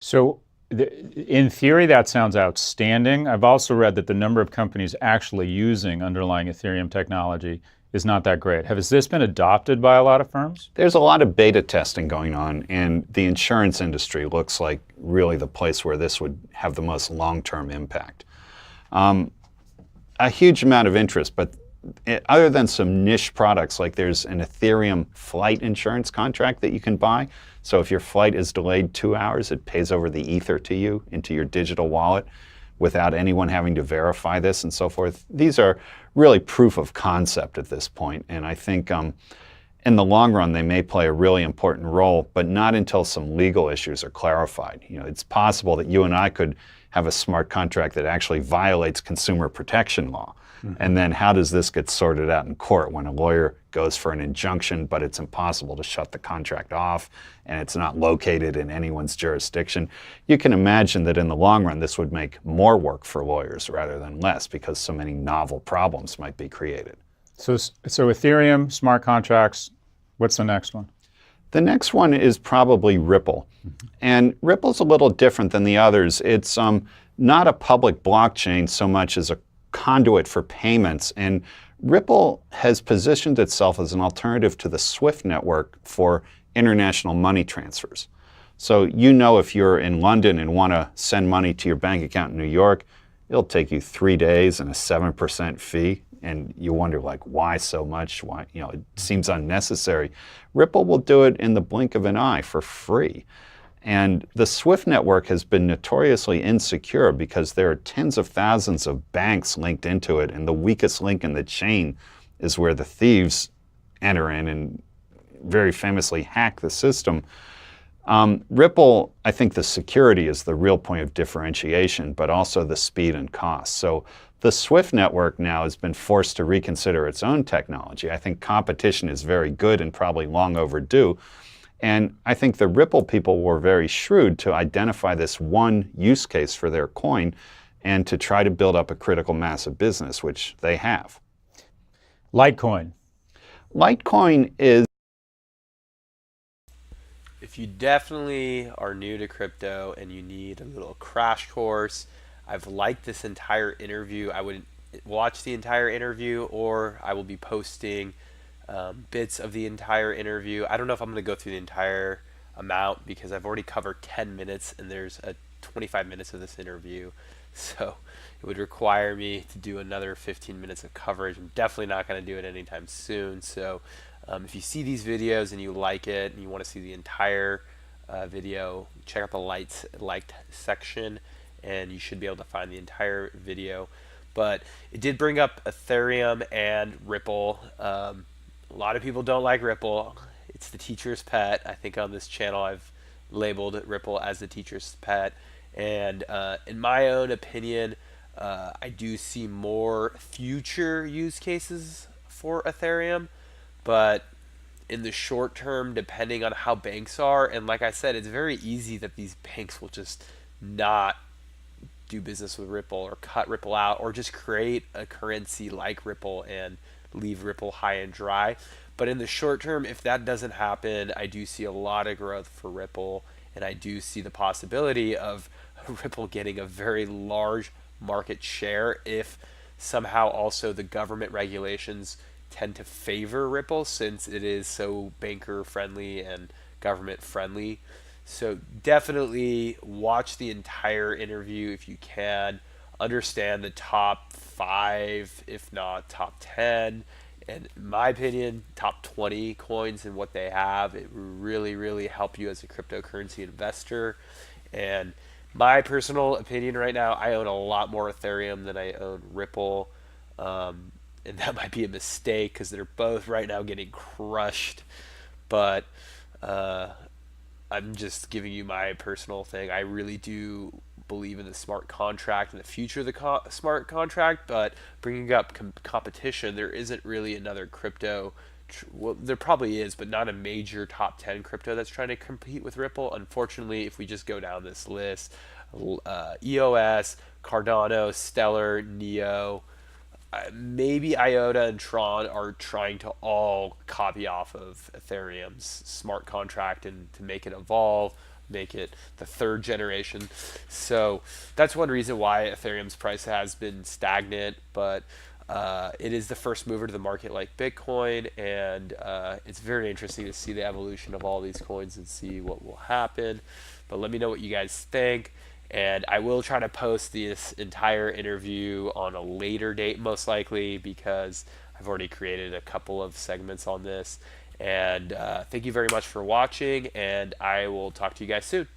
So in theory, that sounds outstanding. I've also read that the number of companies actually using underlying Ethereum technology is not that great. Has this been adopted by a lot of firms? There's a lot of beta testing going on, and the insurance industry looks like really the place where this would have the most long-term impact. A huge amount of interest, but other than some niche products, like there's an Ethereum flight insurance contract that you can buy. So if your flight is delayed 2 hours, it pays over the ether to you into your digital wallet without anyone having to verify this and so forth. These are really proof of concept at this point, and I think in the long run they may play a really important role, but not until some legal issues are clarified. You know, it's possible that you and I could have a smart contract that actually violates consumer protection law. And then how does this get sorted out in court when a lawyer goes for an injunction, but it's impossible to shut the contract off and it's not located in anyone's jurisdiction? You can imagine that in the long run, this would make more work for lawyers rather than less, because so many novel problems might be created. So Ethereum, smart contracts, what's the next one? The next one is probably Ripple. And Ripple's a little different than the others. It's not a public blockchain so much as a conduit for payments. And Ripple has positioned itself as an alternative to the SWIFT network for international money transfers. So you know, if you're in London and want to send money to your bank account in New York, it'll take you 3 days and a 7% fee. And you wonder, like, why so much? Why, you know, it seems unnecessary. Ripple will do it in the blink of an eye for free. And the SWIFT network has been notoriously insecure because there are tens of thousands of banks linked into it, and the weakest link in the chain is where the thieves enter in and very famously hack the system. Ripple, I think the security is the real point of differentiation, but also the speed and cost. So the SWIFT network now has been forced to reconsider its own technology. I think competition is very good and probably long overdue. And I think the Ripple people were very shrewd to identify this one use case for their coin and to try to build up a critical mass of business, which they have. Litecoin. Litecoin is... If you definitely are new to crypto and you need a little crash course, I've liked this entire interview. I would watch the entire interview, or I will be posting bits of the entire interview. I don't know if I'm going to go through the entire amount because I've already covered 10 minutes and there's 25 minutes of this interview. So it would require me to do another 15 minutes of coverage. I'm definitely not going to do it anytime soon. So if you see these videos and you like it and you want to see the entire video, check out the liked section and you should be able to find the entire video. But it did bring up Ethereum and Ripple. A lot of people don't like Ripple. It's the teacher's pet. I think on this channel I've labeled Ripple as the teacher's pet. And in my own opinion, I do see more future use cases for Ethereum. But in the short term, depending on how banks are, and like I said, it's very easy that these banks will just not do business with Ripple or cut Ripple out or just create a currency like Ripple and leave Ripple high and dry. But in the short term, if that doesn't happen, I do see a lot of growth for Ripple, and I do see the possibility of Ripple getting a very large market share if somehow also the government regulations tend to favor Ripple, since it is so banker friendly and government friendly. So definitely watch the entire interview if you can. Understand the top 5, if not top 10, and in my opinion, top 20 coins and what they have. It really, really help you as a cryptocurrency investor. And my personal opinion right now, I own a lot more Ethereum than I own Ripple. And that might be a mistake because they're both right now getting crushed. But I'm just giving you my personal thing. I really do believe in the smart contract and the future of the smart contract, but bringing up competition, there isn't really another crypto. Well, there probably is, but not a major top 10 crypto that's trying to compete with Ripple. Unfortunately, if we just go down this list, EOS, Cardano, Stellar, Neo, maybe IOTA and Tron are trying to all copy off of Ethereum's smart contract and to make it evolve. make it the third generation. So that's one reason why Ethereum's price has been stagnant, but it is the first mover to the market like Bitcoin, and it's very interesting to see the evolution of all these coins and see what will happen. But let me know what you guys think, and I will try to post this entire interview on a later date, most likely, because I've already created a couple of segments on this. And thank you very much for watching, and I will talk to you guys soon.